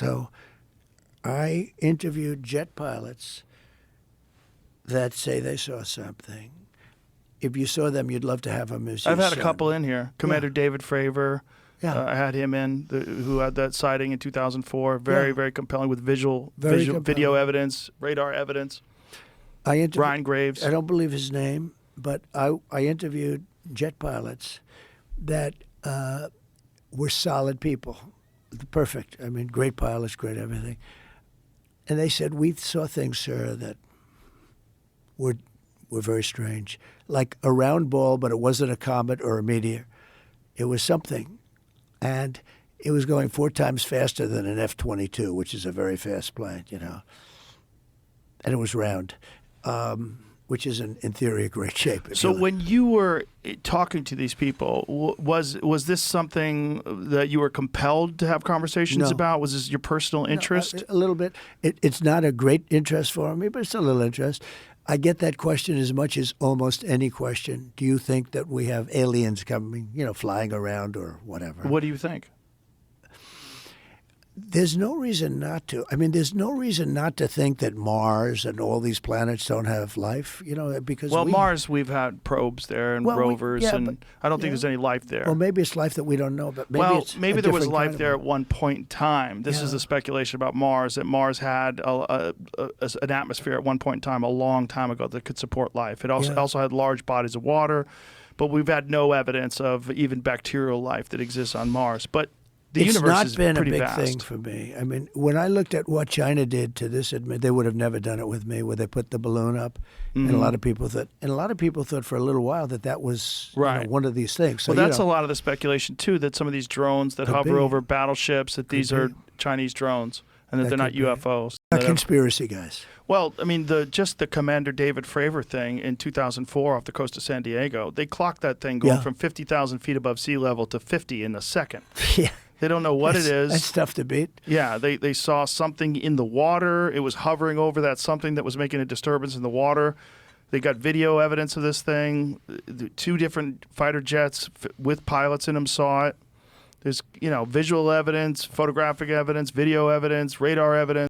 So I interviewed jet pilots that say they saw something. If you saw them, you'd love to have them as your I've had a son. couple in here. Commander David Fravor, Yeah. I had him in, who had that sighting in 2004. Very, very compelling with video compelling. evidence, radar evidence. Ryan Graves. I don't believe his name, but I interviewed jet pilots that were solid people. Perfect. I mean, great pilots, great everything. And they said, we saw things, sir, that were very strange. Like a round ball, but it wasn't a comet or a meteor. It was something. And it was going 4 times faster than an F-22, which is a very fast plane, you know. And it was round, which is, in theory, a great shape. So when you were talking to these people, was this something that you were compelled to have conversations about? Was this your personal interest? No, a little bit. It's not a great interest for me, but it's a little interest. I get that question as much as almost any question. Do you think that we have aliens coming, you know, flying around or whatever? What do you think? There's no reason not to. I mean, there's no reason not to think that Mars and all these planets don't have life, you know, because Mars, we've had probes there and rovers, and I don't think there's any life there. Well, maybe it's life that we don't know, but maybe there was life there at one point in time. This is the speculation about Mars, that Mars had an atmosphere at one point in time, a long time ago, that could support life. It also had large bodies of water, but we've had no evidence of even bacterial life that exists on Mars. But the universe is pretty vast. It's not been a big thing for me. I mean, when I looked at what China did to this, they would have never done it with me, where they put the balloon up, and a lot of people thought for a little while that was you know, one of these things. So, well, that's a lot of the speculation too, that some of these drones that hover over battleships, that these are Chinese drones, and that they're not UFOs. Conspiracy guys. Well, I mean, just the Commander David Fravor thing in 2004 off the coast of San Diego, they clocked that thing going from 50,000 feet above sea level to 50 in a second. Yeah. They don't know what it is. That's tough to beat. Yeah, they saw something in the water. It was hovering over that something that was making a disturbance in the water. They got video evidence of this thing. 2 different fighter jets with pilots in them saw it. There's, visual evidence, photographic evidence, video evidence, radar evidence.